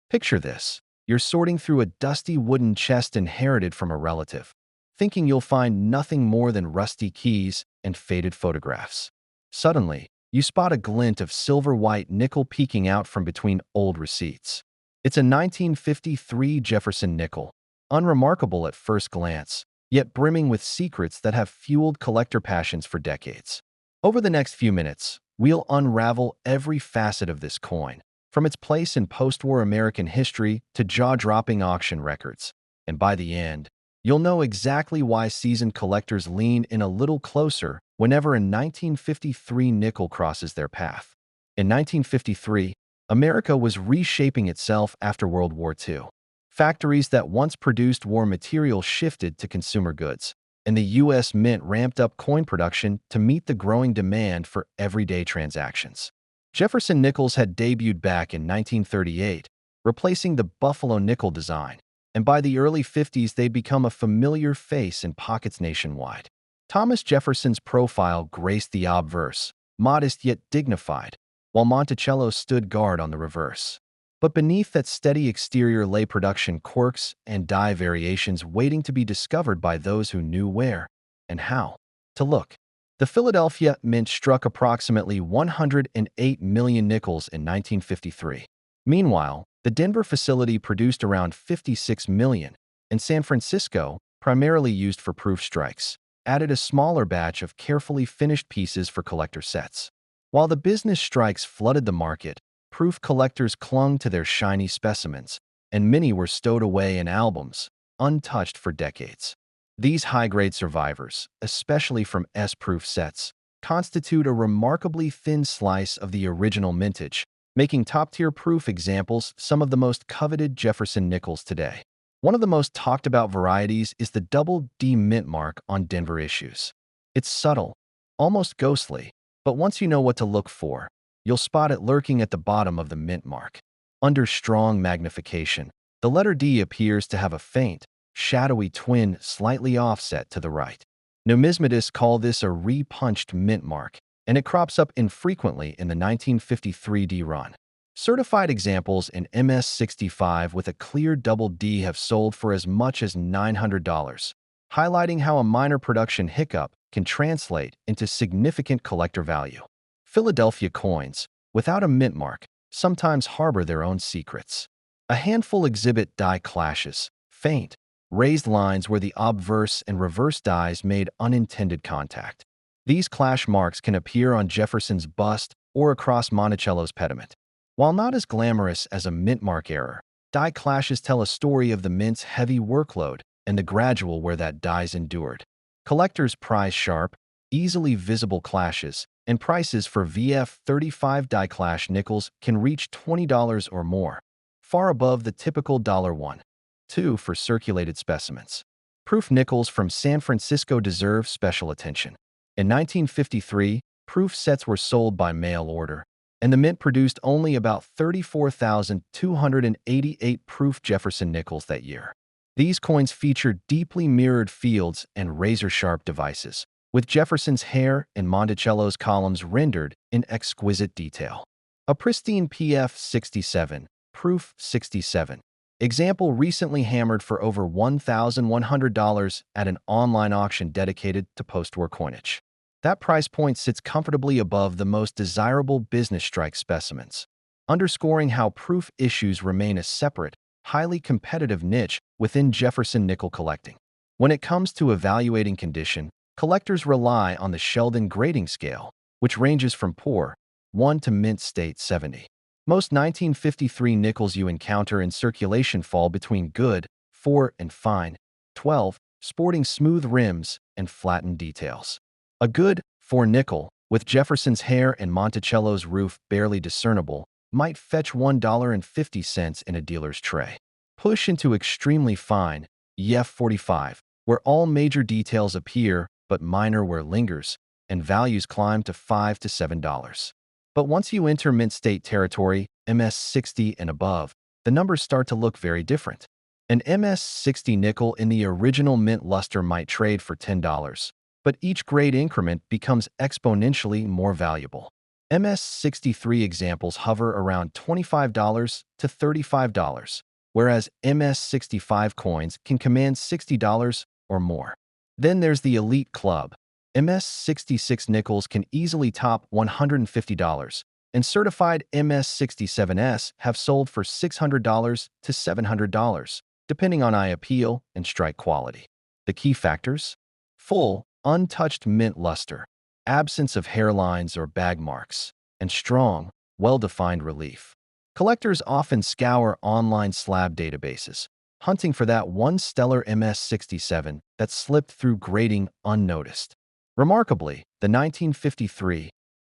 Picture this. You're sorting through a dusty wooden chest inherited from a relative, thinking you'll find nothing more than rusty keys and faded photographs. Suddenly, you spot a glint of silver-white nickel peeking out from between old receipts. It's a 1953 Jefferson nickel, unremarkable at first glance, yet brimming with secrets that have fueled collector passions for decades. Over the next few minutes, we'll unravel every facet of this coin, from its place in post-war American history to jaw-dropping auction records. And by the end, you'll know exactly why seasoned collectors lean in a little closer whenever a 1953 nickel crosses their path. In 1953, America was reshaping itself after World War II. Factories that once produced war material shifted to consumer goods, and the U.S. Mint ramped up coin production to meet the growing demand for everyday transactions. Jefferson nickels had debuted back in 1938, replacing the Buffalo nickel design, and by the early 50s they'd become a familiar face in pockets nationwide. Thomas Jefferson's profile graced the obverse, modest yet dignified, while Monticello stood guard on the reverse. But beneath that steady exterior lay production quirks and die variations waiting to be discovered by those who knew where and how to look. The Philadelphia Mint struck approximately 108 million nickels in 1953. Meanwhile, the Denver facility produced around 56 million, and San Francisco, primarily used for proof strikes, added a smaller batch of carefully finished pieces for collector sets. While the business strikes flooded the market, proof collectors clung to their shiny specimens, and many were stowed away in albums, untouched for decades. These high-grade survivors, especially from S-proof sets, constitute a remarkably thin slice of the original mintage, making top-tier proof examples some of the most coveted Jefferson nickels today. One of the most talked-about varieties is the double D mint mark on Denver issues. It's subtle, almost ghostly, but once you know what to look for, you'll spot it lurking at the bottom of the mint mark. Under strong magnification, the letter D appears to have a faint, shadowy twin slightly offset to the right. Numismatists call this a re-punched mint mark, and it crops up infrequently in the 1953 D run. Certified examples in MS-65 with a clear double D have sold for as much as $900, highlighting how a minor production hiccup can translate into significant collector value. Philadelphia coins, without a mint mark, sometimes harbor their own secrets. A handful exhibit die clashes, faint, raised lines where the obverse and reverse dies made unintended contact. These clash marks can appear on Jefferson's bust or across Monticello's pediment. While not as glamorous as a mint mark error, die clashes tell a story of the mint's heavy workload and the gradual where that die's endured. Collectors prize sharp, easily visible clashes, and prices for VF35 die clash nickels can reach $20 or more, far above the typical $1. 2 for circulated specimens. Proof nickels from San Francisco deserve special attention. In 1953, proof sets were sold by mail order, and the mint produced only about 34,288 proof Jefferson nickels that year. These coins featured deeply mirrored fields and razor-sharp devices, with Jefferson's hair and Monticello's columns rendered in exquisite detail. A pristine PF67, proof 67, example recently hammered for over $1,100 at an online auction dedicated to post-war coinage. That price point sits comfortably above the most desirable business strike specimens, underscoring how proof issues remain a separate, highly competitive niche within Jefferson nickel collecting. When it comes to evaluating condition, collectors rely on the Sheldon grading scale, which ranges from poor 1 to mint state 70. Most 1953 nickels you encounter in circulation fall between good 4 and fine 12, sporting smooth rims and flattened details. A good 4 nickel, with Jefferson's hair and Monticello's roof barely discernible, might fetch $1.50 in a dealer's tray. Push into extremely fine EF45, where all major details appear but minor where lingers, and values climb to $5 to $7. But once you enter mint state territory, MS60 and above, the numbers start to look very different. An MS60 nickel in the original mint luster might trade for $10, but each grade increment becomes exponentially more valuable. MS-63 examples hover around $25 to $35, whereas MS-65 coins can command $60 or more. Then there's the Elite Club. MS-66 nickels can easily top $150, and certified MS-67s have sold for $600 to $700, depending on eye appeal and strike quality. The key factors? Full, untouched mint luster, absence of hairlines or bag marks, and strong, well-defined relief. Collectors often scour online slab databases, hunting for that one stellar MS-67 that slipped through grading unnoticed. Remarkably, the 1953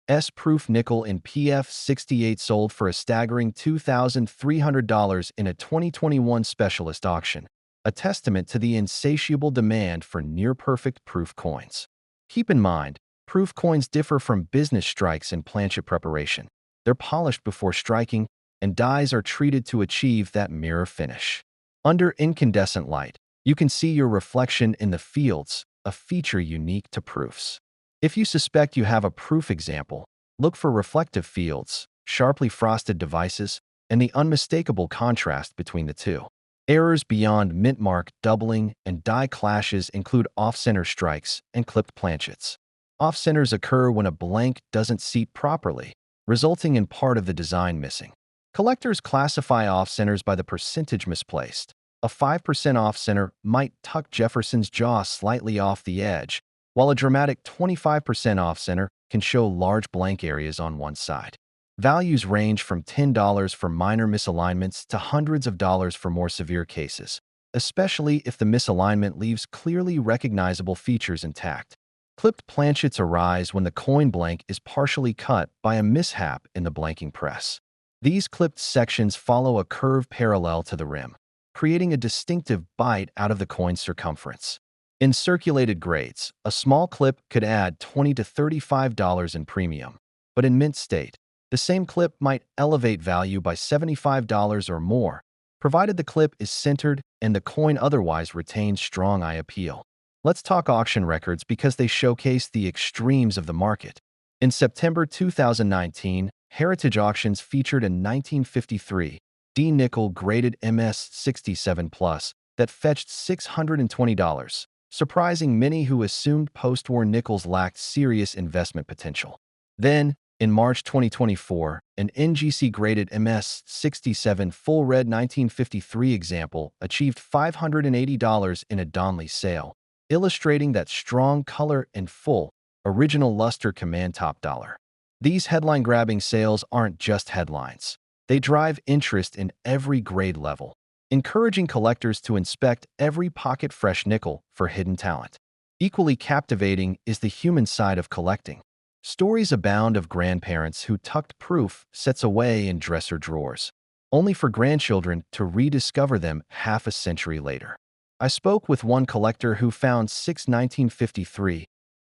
S-proof nickel in PF68 sold for a staggering $2,300 in a 2021 specialist auction, a testament to the insatiable demand for near-perfect proof coins. Keep in mind, proof coins differ from business strikes in planchet preparation. They're polished before striking, and dies are treated to achieve that mirror finish. Under incandescent light, you can see your reflection in the fields, a feature unique to proofs. If you suspect you have a proof example, look for reflective fields, sharply frosted devices, and the unmistakable contrast between the two. Errors beyond mint mark doubling and die clashes include off-center strikes and clipped planchets. Off-centers occur when a blank doesn't seat properly, resulting in part of the design missing. Collectors classify off-centers by the percentage misplaced. A 5% off-center might tuck Jefferson's jaw slightly off the edge, while a dramatic 25% off-center can show large blank areas on one side. Values range from $10 for minor misalignments to hundreds of dollars for more severe cases, especially if the misalignment leaves clearly recognizable features intact. Clipped planchets arise when the coin blank is partially cut by a mishap in the blanking press. These clipped sections follow a curve parallel to the rim, creating a distinctive bite out of the coin's circumference. In circulated grades, a small clip could add $20 to $35 in premium, but in mint state, the same clip might elevate value by $75 or more, provided the clip is centered and the coin otherwise retains strong eye appeal. Let's talk auction records because they showcase the extremes of the market. In September 2019, Heritage Auctions featured a 1953 D-nickel graded MS-67 Plus that fetched $620, surprising many who assumed post-war nickels lacked serious investment potential. Then, in March 2024, an NGC-graded MS-67 full red 1953 example achieved $580 in a Donley sale, illustrating that strong color and full, original luster command top dollar. These headline-grabbing sales aren't just headlines. They drive interest in every grade level, encouraging collectors to inspect every pocket-fresh nickel for hidden talent. Equally captivating is the human side of collecting. Stories abound of grandparents who tucked proof sets away in dresser drawers, only for grandchildren to rediscover them half a century later. I spoke with one collector who found 1953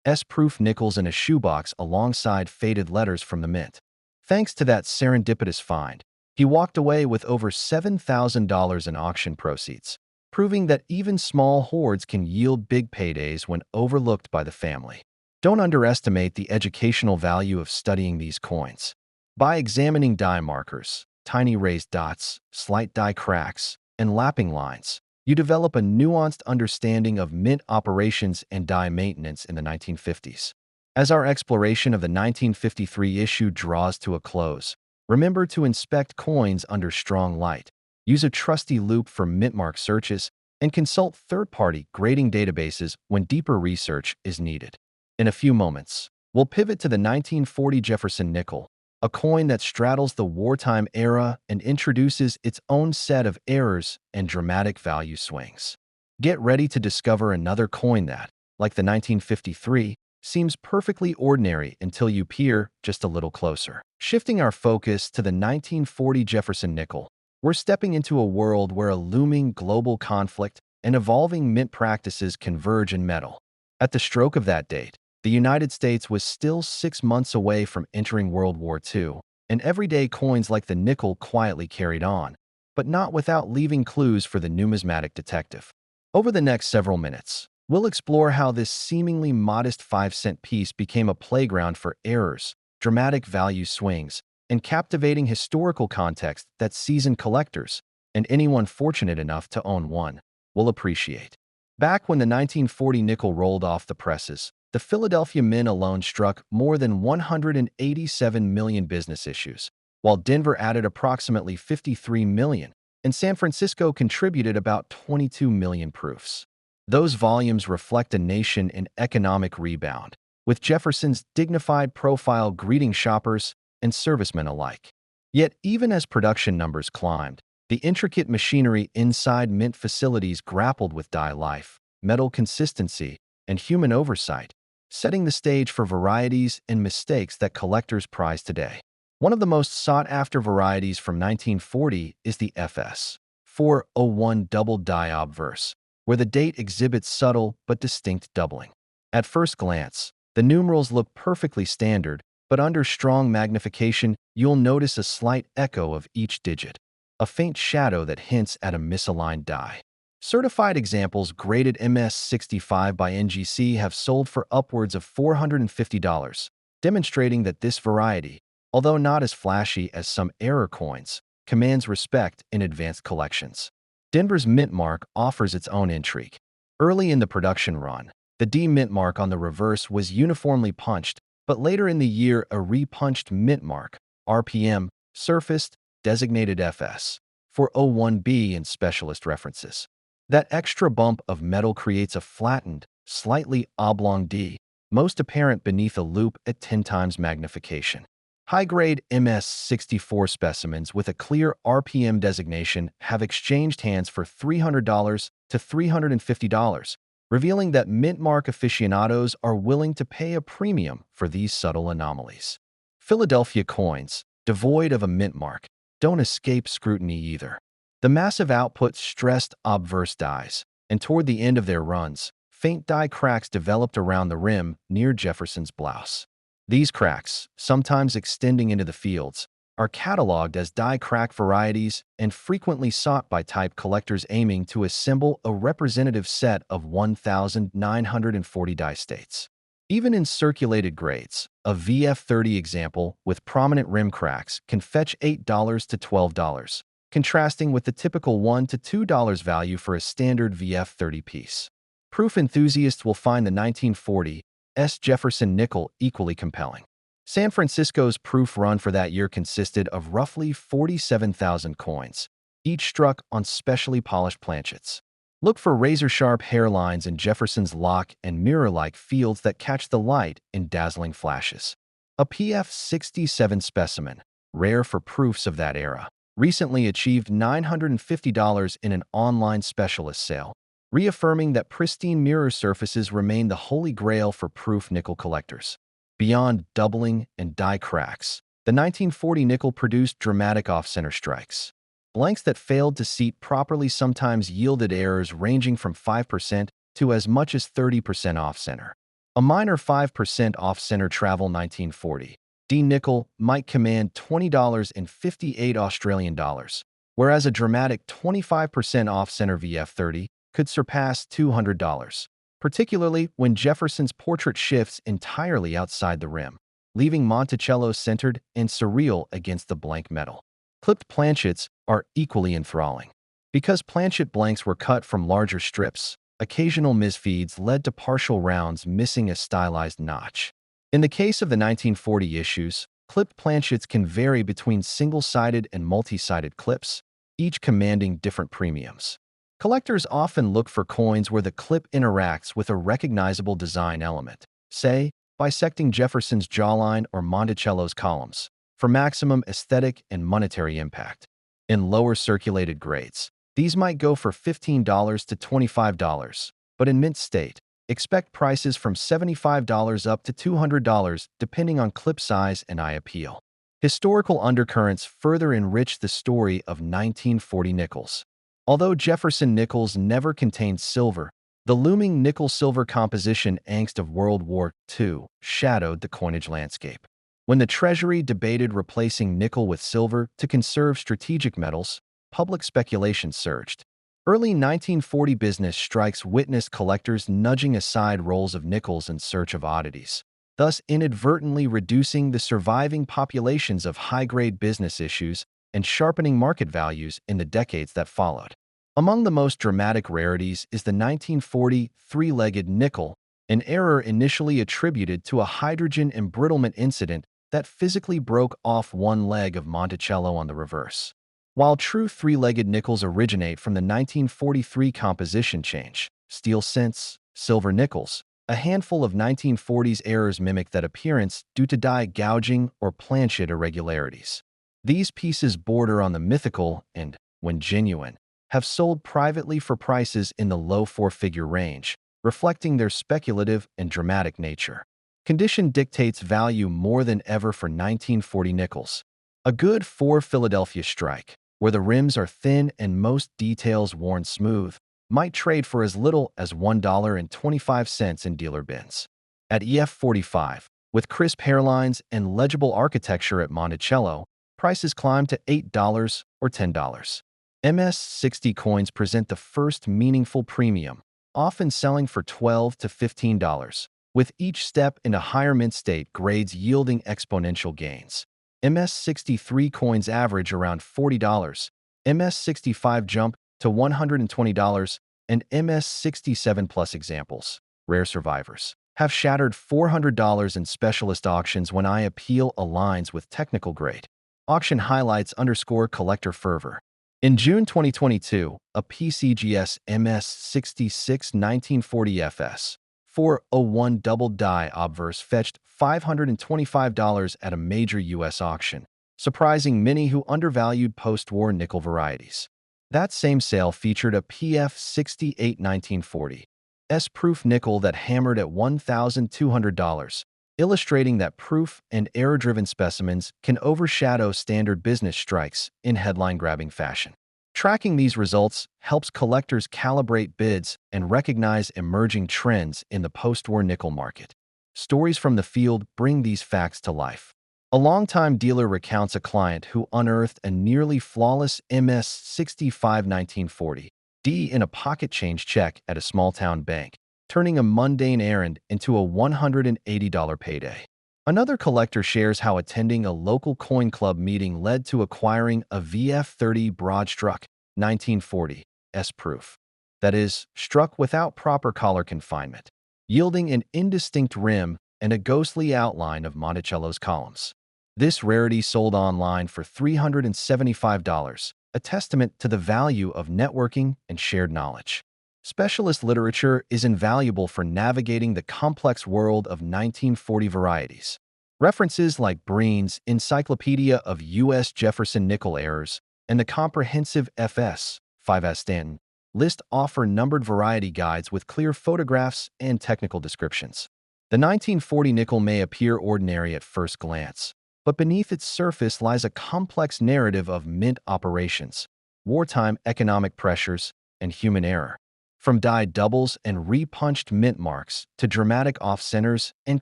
S-proof nickels in a shoebox alongside faded letters from the mint. Thanks to that serendipitous find, he walked away with over $7,000 in auction proceeds, proving that even small hoards can yield big paydays when overlooked by the family. Don't underestimate the educational value of studying these coins. By examining die markers, tiny raised dots, slight die cracks, and lapping lines, you develop a nuanced understanding of mint operations and die maintenance in the 1950s. As our exploration of the 1953 issue draws to a close, remember to inspect coins under strong light, use a trusty loupe for mintmark searches, and consult third-party grading databases when deeper research is needed. In a few moments, we'll pivot to the 1940 Jefferson nickel, a coin that straddles the wartime era and introduces its own set of errors and dramatic value swings. Get ready to discover another coin that, like the 1953, seems perfectly ordinary until you peer just a little closer. Shifting our focus to the 1940 Jefferson nickel, we're stepping into a world where a looming global conflict and evolving mint practices converge in metal. At the stroke of that date, the United States was still 6 months away from entering World War II, and everyday coins like the nickel quietly carried on, but not without leaving clues for the numismatic detective. Over the next several minutes, we'll explore how this seemingly modest 5-cent piece became a playground for errors, dramatic value swings, and captivating historical context that seasoned collectors, and anyone fortunate enough to own one, will appreciate. Back when the 1940 nickel rolled off the presses, the Philadelphia Mint alone struck more than 187 million business issues, while Denver added approximately 53 million, and San Francisco contributed about 22 million proofs. Those volumes reflect a nation in economic rebound, with Jefferson's dignified profile greeting shoppers and servicemen alike. Yet, even as production numbers climbed, the intricate machinery inside mint facilities grappled with die life, metal consistency, and human oversight, setting the stage for varieties and mistakes that collectors prize today. One of the most sought-after varieties from 1940 is the FS 401 double die obverse, where the date exhibits subtle but distinct doubling. At first glance, the numerals look perfectly standard, but under strong magnification, you'll notice a slight echo of each digit, a faint shadow that hints at a misaligned die. Certified examples graded MS65 by NGC have sold for upwards of $450, demonstrating that this variety, although not as flashy as some error coins, commands respect in advanced collections. Denver's mint mark offers its own intrigue. Early in the production run, the D mint mark on the reverse was uniformly punched, but later in the year a repunched mint mark, RPM, surfaced, designated FS 401B in specialist references. That extra bump of metal creates a flattened, slightly oblong D, most apparent beneath a loop at 10 times magnification. High-grade MS64 specimens with a clear RPM designation have exchanged hands for $300 to $350, revealing that mint mark aficionados are willing to pay a premium for these subtle anomalies. Philadelphia coins, devoid of a mint mark, don't escape scrutiny either. The massive output stressed obverse dies, and toward the end of their runs, faint die cracks developed around the rim near Jefferson's blouse. These cracks, sometimes extending into the fields, are cataloged as die crack varieties and frequently sought by type collectors aiming to assemble a representative set of 1,940 die states. Even in circulated grades, a VF30 example with prominent rim cracks can fetch $8 to $12, contrasting with the typical $1 to $2 value for a standard VF30 piece. Proof enthusiasts will find the 1940 S. Jefferson nickel equally compelling. San Francisco's proof run for that year consisted of roughly 47,000 coins, each struck on specially polished planchets. Look for razor-sharp hairlines in Jefferson's lock and mirror-like fields that catch the light in dazzling flashes. A PF67 specimen, rare for proofs of that era, recently achieved $950 in an online specialist sale, reaffirming that pristine mirror surfaces remain the holy grail for proof nickel collectors. Beyond doubling and die cracks, the 1940 nickel produced dramatic off-center strikes. Blanks that failed to seat properly sometimes yielded errors ranging from 5% to as much as 30% off-center. A minor 5% off-center travel 1940 D nickel might command $20.58 Australian dollars, whereas a dramatic 25% off-center VF30 could surpass $200, particularly when Jefferson's portrait shifts entirely outside the rim, leaving Monticello centered and surreal against the blank metal. Clipped planchets are equally enthralling. Because planchet blanks were cut from larger strips, occasional misfeeds led to partial rounds missing a stylized notch. In the case of the 1940 issues, clipped planchets can vary between single-sided and multi-sided clips, each commanding different premiums. Collectors often look for coins where the clip interacts with a recognizable design element, say, bisecting Jefferson's jawline or Monticello's columns, for maximum aesthetic and monetary impact. In lower circulated grades, these might go for $15 to $25, but in mint state, expect prices from $75 up to $200 depending on clip size and eye appeal. Historical undercurrents further enrich the story of 1940 nickels. Although Jefferson nickels never contained silver, the looming nickel-silver composition angst of World War II shadowed the coinage landscape. When the Treasury debated replacing nickel with silver to conserve strategic metals, public speculation surged. Early 1940 business strikes witnessed collectors nudging aside rolls of nickels in search of oddities. thus inadvertently reducing the surviving populations of high-grade business issues and sharpening market values in the decades that followed. Among the most dramatic rarities is the 1940 three-legged nickel, an error initially attributed to a hydrogen embrittlement incident that physically broke off one leg of Monticello on the reverse. While true three-legged nickels originate from the 1943 composition change, steel cents, silver nickels, a handful of 1940s errors mimic that appearance due to die gouging or planchet irregularities. These pieces border on the mythical and, when genuine, have sold privately for prices in the low four-figure range, reflecting their speculative and dramatic nature. Condition dictates value more than ever for 1940 nickels. A good 4 Philadelphia strike, where the rims are thin and most details worn smooth, might trade for as little as $1.25 in dealer bins. At EF45, with crisp hairlines and legible architecture at Monticello, prices climb to $8 or $10. MS-60 coins present the first meaningful premium, often selling for $12 to $15, with each step in a higher mint state grades yielding exponential gains. MS-63 coins average around $40, MS-65 jump to $120, and MS-67 plus examples, rare survivors, have shattered $400 in specialist auctions when appeal aligns with technical grade. Auction highlights underscore collector fervor. In June 2022, a PCGS MS-66 1940 FS 401 double die obverse fetched $525 at a major U.S. auction, surprising many who undervalued post-war nickel varieties. That same sale featured a PF 68 1940 S-proof nickel that hammered at $1,200, illustrating that proof and error-driven specimens can overshadow standard business strikes in headline-grabbing fashion. Tracking these results helps collectors calibrate bids and recognize emerging trends in the post-war nickel market. Stories from the field bring these facts to life. A longtime dealer recounts a client who unearthed a nearly flawless MS-65 1940 D in a pocket change check at a small-town bank, turning a mundane errand into a $180 payday. Another collector shares how attending a local coin club meeting led to acquiring a VF30 broad-struck 1940 S-proof, that is, struck without proper collar confinement, yielding an indistinct rim and a ghostly outline of Monticello's columns. This rarity sold online for $375, a testament to the value of networking and shared knowledge. Specialist literature is invaluable for navigating the complex world of 1940 varieties. References like Breen's Encyclopedia of U.S. Jefferson nickel errors and the comprehensive FS 5S Stanton list offer numbered variety guides with clear photographs and technical descriptions. The 1940 nickel may appear ordinary at first glance, but beneath its surface lies a complex narrative of mint operations, wartime economic pressures, and human error. From dyed doubles and repunched mint marks to dramatic off-centers and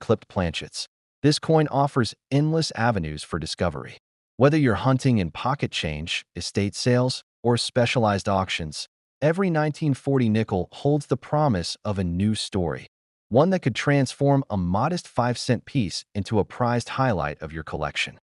clipped planchets, this coin offers endless avenues for discovery. Whether you're hunting in pocket change, estate sales, or specialized auctions, every 1940 nickel holds the promise of a new story, one that could transform a modest 5-cent piece into a prized highlight of your collection.